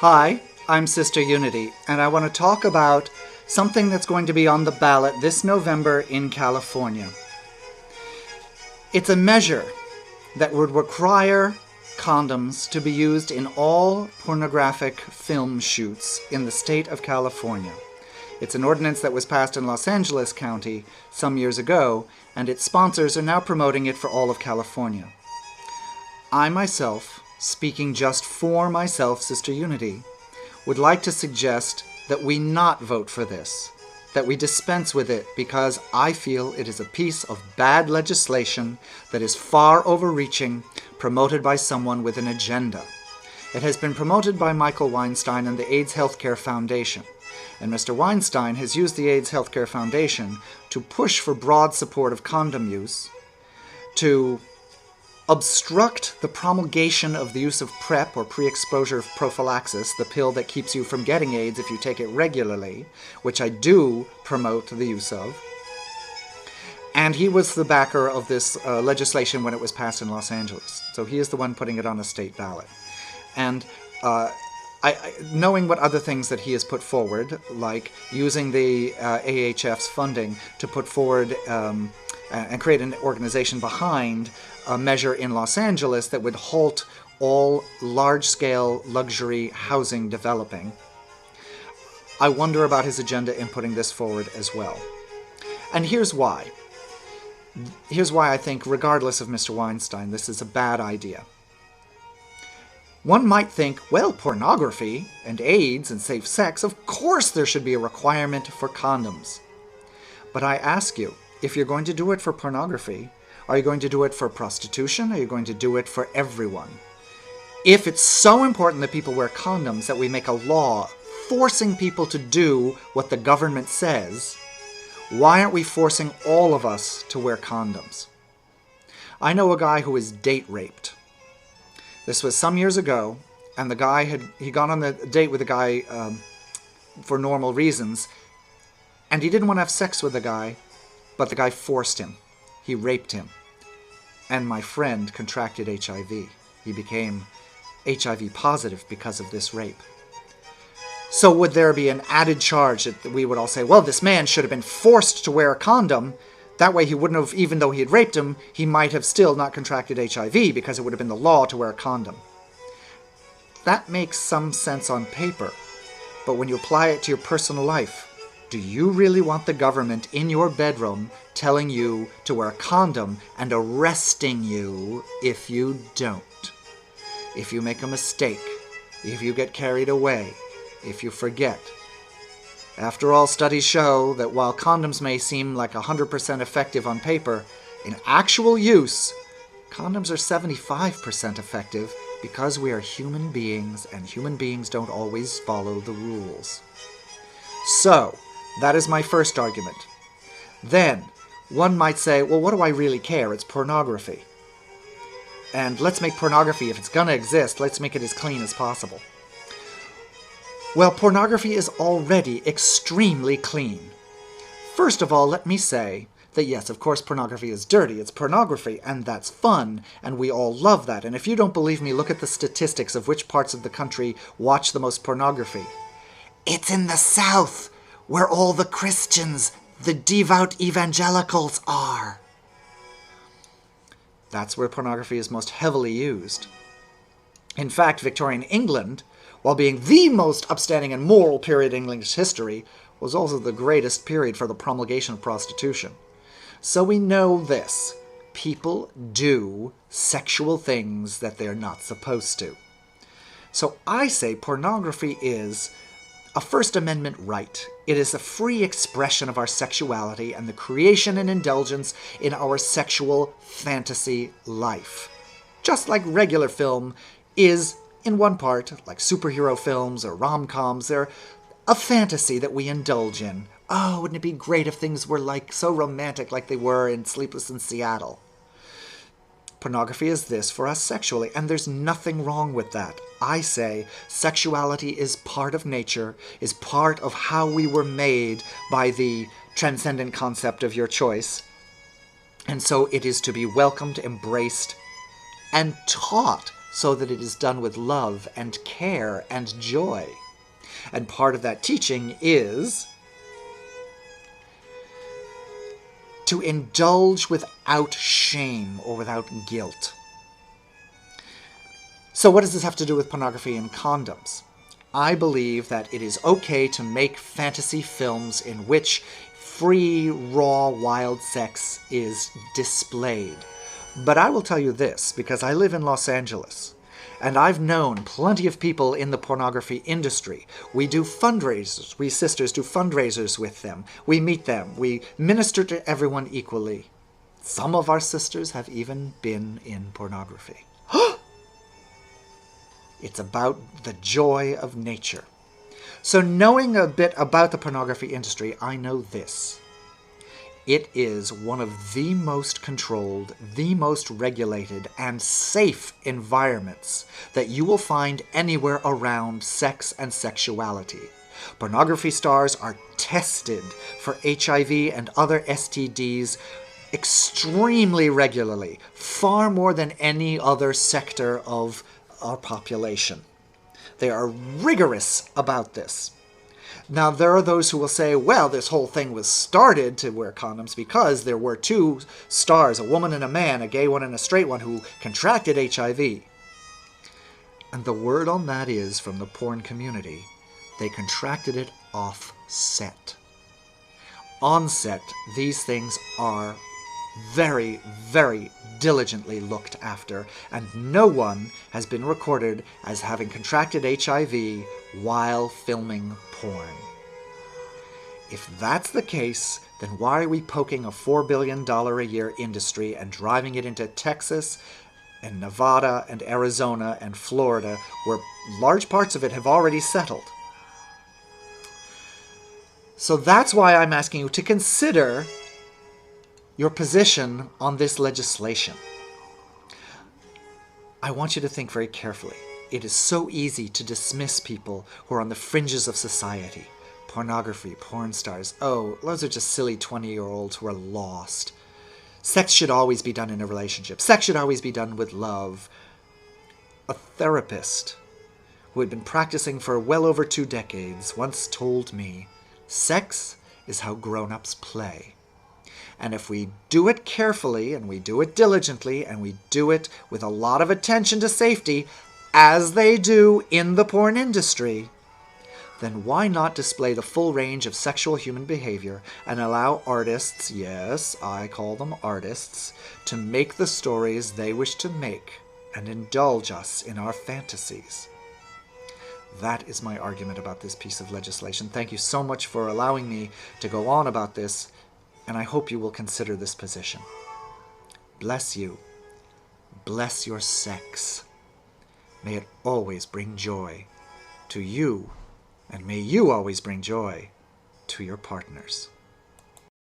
Hi, I'm Sister Unity, and I want to talk about something that's going to be on the ballot this November in California. It's a measure that would require condoms to be used in all pornographic film shoots in the state of California. It's an ordinance that was passed in Los Angeles County some years ago, and its sponsors are now promoting it for all of California. I myself, speaking just for myself, Sister Unity, would like to suggest that we not vote for this, that we dispense with it, because I feel it is a piece of bad legislation that is far overreaching, promoted by someone with an agenda. It has been promoted by Michael Weinstein and the AIDS Healthcare Foundation, and Mr. Weinstein has used the AIDS Healthcare Foundation to push for broad support of condom use, to obstruct the promulgation of the use of PrEP, or pre-exposure prophylaxis, the pill that keeps you from getting AIDS if you take it regularly, which I do promote the use of. And he was the backer of this legislation when it was passed in Los Angeles. So he is the one putting it on a state ballot. And knowing what other things that he has put forward, like using the AHF's funding to put forward and create an organization behind a measure in Los Angeles that would halt all large-scale luxury housing developing, I wonder about his agenda in putting this forward as well. And here's why. Here's why I think, regardless of Mr. Weinstein, this is a bad idea. One might think, well, pornography and AIDS and safe sex, of course there should be a requirement for condoms. But I ask you, if you're going to do it for pornography, are you going to do it for prostitution? Are you going to do it for everyone? If it's so important that people wear condoms that we make a law forcing people to do what the government says, why aren't we forcing all of us to wear condoms? I know a guy who was date raped. This was some years ago, and the guy he'd gone on a date with a guy for normal reasons, and he didn't want to have sex with the guy, but the guy forced him. He raped him. And my friend contracted HIV. He became HIV positive because of this rape. So would there be an added charge that we would all say, well, this man should have been forced to wear a condom. That way he wouldn't have, even though he had raped him, he might have still not contracted HIV because it would have been the law to wear a condom. That makes some sense on paper. But when you apply it to your personal life, do you really want the government in your bedroom telling you to wear a condom and arresting you if you don't? If you make a mistake, if you get carried away, if you forget. After all, studies show that while condoms may seem like 100% effective on paper, in actual use, condoms are 75% effective because we are human beings and human beings don't always follow the rules. So, that is my first argument. Then, one might say, well, what do I really care? It's pornography. And let's make pornography, if it's going to exist, let's make it as clean as possible. Well, pornography is already extremely clean. First of all, let me say that yes, of course, pornography is dirty. It's pornography, and that's fun, and we all love that. And if you don't believe me, look at the statistics of which parts of the country watch the most pornography. It's in the South, where all the Christians, the devout evangelicals, are. That's where pornography is most heavily used. In fact, Victorian England, while being the most upstanding and moral period in English history, was also the greatest period for the promulgation of prostitution. So we know this. People do sexual things that they're not supposed to. So I say pornography is a First Amendment right. It is a free expression of our sexuality and the creation and indulgence in our sexual fantasy life. Just like regular film is, in one part, like superhero films or rom-coms, they're a fantasy that we indulge in. Oh, wouldn't it be great if things were like so romantic like they were in Sleepless in Seattle? Pornography is this for us sexually, and there's nothing wrong with that. I say sexuality is part of nature, is part of how we were made by the transcendent concept of your choice. And so it is to be welcomed, embraced, and taught so that it is done with love and care and joy. And part of that teaching is to indulge without shame or without guilt. So what does this have to do with pornography and condoms? I believe that it is okay to make fantasy films in which free, raw, wild sex is displayed. But I will tell you this, because I live in Los Angeles, and I've known plenty of people in the pornography industry. We do fundraisers. We sisters do fundraisers with them. We meet them. We minister to everyone equally. Some of our sisters have even been in pornography. It's about the joy of nature. So knowing a bit about the pornography industry, I know this. It is one of the most controlled, the most regulated, and safe environments that you will find anywhere around sex and sexuality. Pornography stars are tested for HIV and other STDs extremely regularly, far more than any other sector of our population. They are rigorous about this. Now, there are those who will say, well, this whole thing was started to wear condoms because there were two stars, a woman and a man, a gay one and a straight one, who contracted HIV. And the word on that is, from the porn community, they contracted it off set. On set, these things are very, very diligently looked after, and no one has been recorded as having contracted HIV while filming porn. If that's the case, then why are we poking a $4 billion a year industry and driving it into Texas and Nevada and Arizona and Florida, where large parts of it have already settled? So that's why I'm asking you to consider your position on this legislation. I want you to think very carefully. It is so easy to dismiss people who are on the fringes of society. Pornography, porn stars. Oh, those are just silly 20-year-olds who are lost. Sex should always be done in a relationship. Sex should always be done with love. A therapist who had been practicing for well over 2 decades once told me, sex is how grown-ups play. And if we do it carefully, and we do it diligently, and we do it with a lot of attention to safety, as they do in the porn industry, then why not display the full range of sexual human behavior and allow artists, yes, I call them artists, to make the stories they wish to make and indulge us in our fantasies? That is my argument about this piece of legislation. Thank you so much for allowing me to go on about this, and I hope you will consider this position. Bless you. Bless your sex. May it always bring joy to you, and may you always bring joy to your partners.